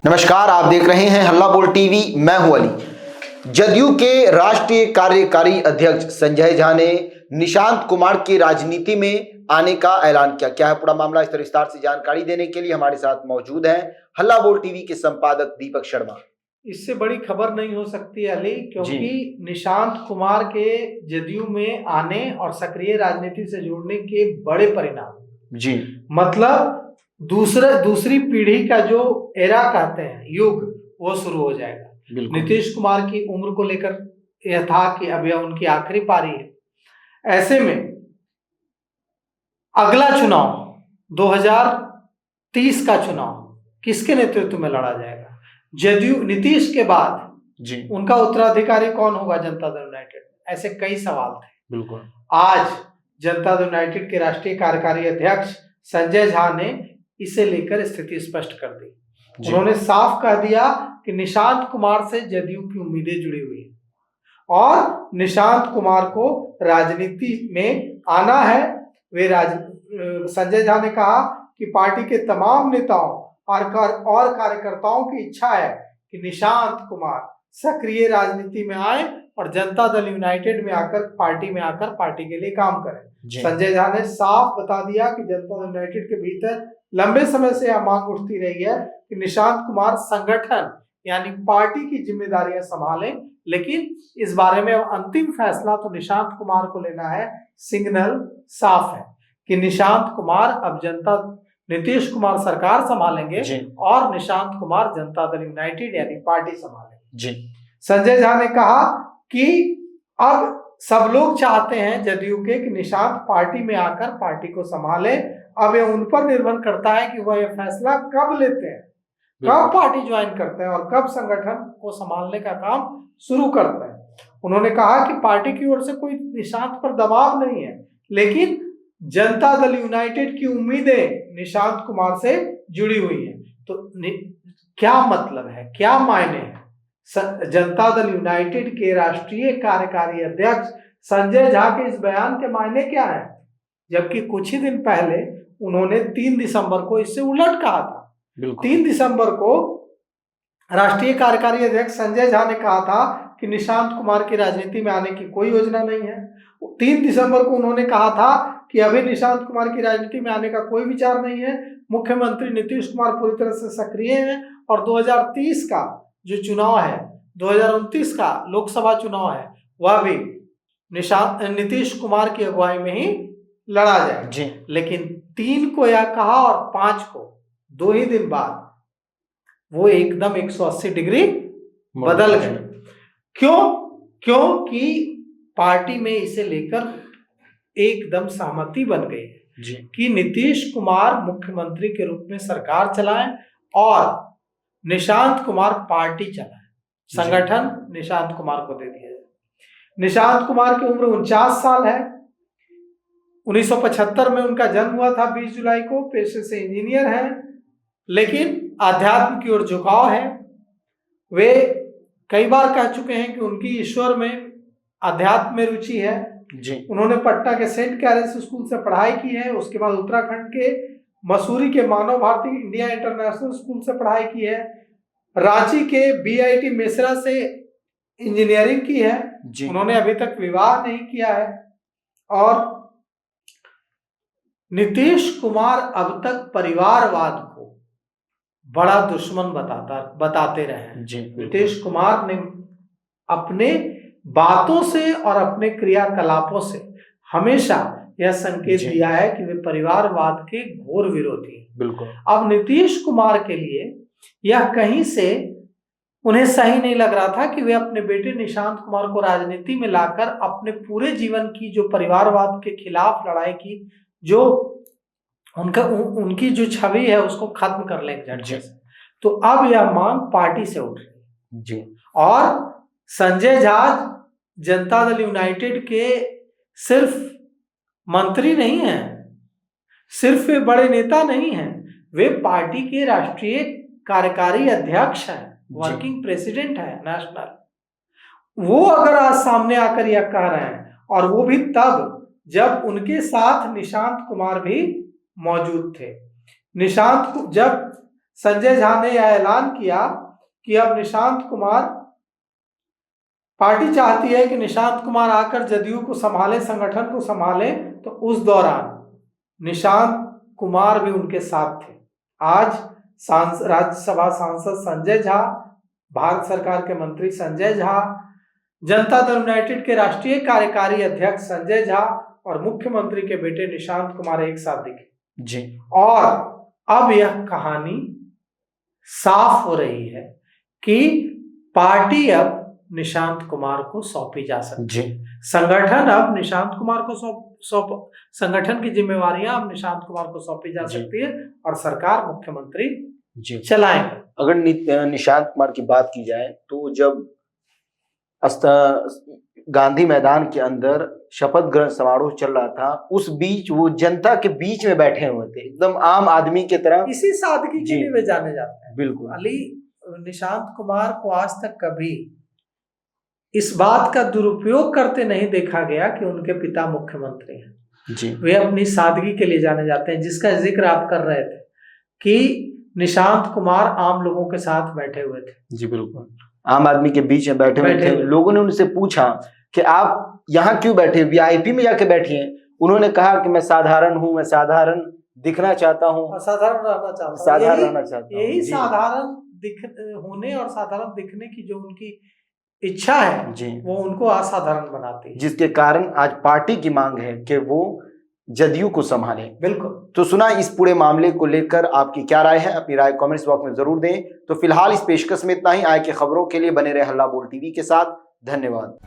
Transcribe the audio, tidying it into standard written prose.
नमस्कार, आप देख रहे हैं हल्ला बोल टीवी। मैं हूं अली। जदयू के राष्ट्रीय कार्यकारी अध्यक्ष संजय झा ने निशांत कुमार की राजनीति में आने का ऐलान किया। क्या है पूरा मामला, इस पर विस्तार से जानकारी देने के लिए हमारे साथ मौजूद हैं हल्ला बोल टीवी के संपादक दीपक शर्मा। इससे बड़ी खबर नहीं हो सकती अली, क्योंकि निशांत कुमार के जदयू में आने और सक्रिय राजनीति से जुड़ने के बड़े परिणाम जी, मतलब दूसरी पीढ़ी का जो एरा कहते हैं, युग, वो शुरू हो जाएगा। नीतीश कुमार की उम्र को लेकर यह था कि अब यह उनकी आखिरी पारी है। ऐसे में अगला चुनाव 2030 का चुनाव किसके नेतृत्व में लड़ा जाएगा? जदयू नीतीश के बाद जी उनका उत्तराधिकारी कौन होगा जनता दल यूनाइटेड? ऐसे कई सवाल थे। बिल्कुल। आज जनता दल यूनाइटेड के राष्ट्रीय कार्यकारी अध्यक्ष संजय झा ने इसे लेकर स्थिति स्पष्ट कर दी। उन्होंने साफ कह दिया कि निशांत कुमार से जदयू की उम्मीदें जुड़ी हुई हैं और निशांत कुमार को राजनीति में आना है। संजय झा ने कहा कि पार्टी के तमाम नेताओं और कार्यकर्ताओं की इच्छा है कि निशांत कुमार सक्रिय राजनीति में आए और जनता दल यूनाइटेड में आकर पार्टी के लिए काम करें। संजय झा ने साफ बता दिया कि जनता दल यूनाइटेड के भीतर लंबे समय से यह मांग उठती रही है कि निशांत कुमार संगठन यानी पार्टी की जिम्मेदारियां संभालें, लेकिन इस बारे में अंतिम फैसला तो निशांत कुमार को लेना है। सिग्नल साफ है कि निशांत कुमार अब नीतीश कुमार सरकार संभालेंगे और निशांत कुमार जनता दल यूनाइटेड यानी पार्टी संभालेंगे। संजय झा ने कहा कि अब सब लोग चाहते हैं जदयू के कि निशांत पार्टी में आकर पार्टी को संभाले। अब ये उन पर निर्भर करता है कि वह यह फैसला कब लेते हैं, कब पार्टी ज्वाइन करते हैं और कब संगठन को संभालने का काम शुरू करते हैं। उन्होंने कहा कि पार्टी की ओर से कोई निशांत पर दबाव नहीं है, लेकिन जनता दल यूनाइटेड की उम्मीदें निशांत कुमार से जुड़ी हुई हैं। तो क्या मतलब है, क्या मायने हैं? जनता दल यूनाइटेड के राष्ट्रीय कार्यकारी अध्यक्ष संजय झा के इस बयान के मायने क्या है? जबकि कुछ ही दिन पहले उन्होंने 3 दिसंबर को इससे उलट कहा था। 3 दिसंबर को राष्ट्रीय कार्यकारी अध्यक्ष संजय झा ने कहा था कि निशांत कुमार की राजनीति में आने की कोई योजना नहीं है। 3 दिसंबर को उन्होंने कहा था कि अभी निशांत कुमार की राजनीति में आने का कोई विचार नहीं है। मुख्यमंत्री नीतीश कुमार पूरी तरह से सक्रिय हैं और 2030 का जो चुनाव है, 2029 का लोकसभा चुनाव है, वह भी नीतीश कुमार की अगुवाई में ही लड़ा जाए। लेकिन 3 को यह कहा और 5 को 2 ही दिन बाद वो एकदम 180 डिग्री बदल गए। क्योंकि पार्टी में इसे लेकर एकदम सहमति बन गई है कि नीतीश कुमार मुख्यमंत्री के रूप में सरकार चलाएं और निशांत कुमार पार्टी चलाएं। संगठन निशांत कुमार को दे दिया जाए। निशांत कुमार की उम्र 49 साल है। 1975 में उनका जन्म हुआ था, 20 जुलाई को। पेशे से इंजीनियर हैं, लेकिन आध्यात्म की ओर झुकाव है। वे कई बार कह चुके हैं कि उनकी ईश्वर में, अध्यात्म में रुचि है। उन्होंने पटना के सेंट कैरेंस स्कूल से पढ़ाई की है। उसके बाद उत्तराखंड के मसूरी के मानव भारती इंडिया इंटरनेशनल स्कूल से पढ़ाई की है। रांची के बीआईटी मेसरा से इंजीनियरिंग की है। उन्होंने अभी तक विवाह नहीं किया है। और नीतीश कुमार अब तक परिवारवाद को बड़ा दुश्मन बताते रहे हैं। नीतीश कुमार ने अपने बातों से और अपने क्रियाकलापों से हमेशा यह संकेत दिया है कि वे परिवारवाद के घोर विरोधी हैं। बिल्कुल। अब नीतीश कुमार के लिए यह कहीं से उन्हें सही नहीं लग रहा था कि वे अपने बेटे निशांत कुमार को राजनीति में लाकर अपने पूरे जीवन की जो परिवारवाद के खिलाफ लड़ाई की, जो उनकी जो छवि है, उसको खत्म कर लें झटके से। तो अब यह मांग पार्टी से उठ रही है। और संजय झा जनता दल यूनाइटेड के सिर्फ मंत्री नहीं हैं, सिर्फ वे बड़े नेता नहीं हैं, वे पार्टी के राष्ट्रीय कार्यकारी अध्यक्ष हैं, वर्किंग प्रेसिडेंट है नेशनल। वो अगर आज सामने आकर यह कह रहे हैं, और वो भी तब जब उनके साथ निशांत कुमार भी मौजूद थे। जब संजय झा ने यह ऐलान किया कि अब निशांत कुमार, पार्टी चाहती है कि निशांत कुमार आकर जदयू को संभाले, संगठन को संभाले, तो उस दौरान निशांत कुमार भी उनके साथ थे। आज राज्यसभा सांसद संजय झा, भारत सरकार के मंत्री संजय झा, जनता दल यूनाइटेड के राष्ट्रीय कार्यकारी अध्यक्ष संजय झा और मुख्यमंत्री के बेटे निशांत कुमार एक साथ दिखे जी। और अब यह कहानी साफ हो रही है कि पार्टी अब निशांत कुमार को सौंपी जा सकती है। संगठन अब निशांत कुमार को संगठन की जिम्मेवारियां अब निशांत कुमार को सौंपी जा सकती है और सरकार मुख्यमंत्री चलाएंगे। अगर निशांत कुमार की बात की जाए तो जब गांधी मैदान के अंदर शपथ ग्रहण समारोह चल रहा था, उस बीच वो जनता के बीच में बैठे हुए थे, एकदम आम आदमी की तरह। इसी सादगी के लिए वे जाने जाते हैं। बिल्कुल। अली, निशांत कुमार को आज तक कभी इस बात का दुरुपयोग करते नहीं देखा गया कि उनके पिता मुख्यमंत्री हैं जी। वे अपनी सादगी के लिए जाने जाते हैं, जिसका जिक्र आप कर रहे थे कि निशांत कुमार आम लोगों के साथ बैठे हुए थे। जी बिल्कुल, आम आदमी के बीच में बैठे हुए थे। लोगों ने उनसे पूछा कि आप यहाँ क्यों बैठे, वीआईपी में जाके बैठिए। उन्होंने कहा कि मैं साधारण हूँ, मैं साधारण दिखना चाहता हूँ, साधारण रहना चाहता हूँ। यही जी। साधारण होने और साधारण दिखने की जो उनकी इच्छा है जी, वो उनको असाधारण बनाती है, जिसके कारण आज पार्टी की मांग है कि वो जदयू को संभाले। बिल्कुल। तो सुना, इस पूरे मामले को लेकर आपकी क्या राय है, अपनी राय कमेंट्स बॉक्स में जरूर दें। तो फिलहाल इस पेशकश में इतना ही। आए की खबरों के लिए बने रहे हल्ला बोल टीवी के साथ। धन्यवाद।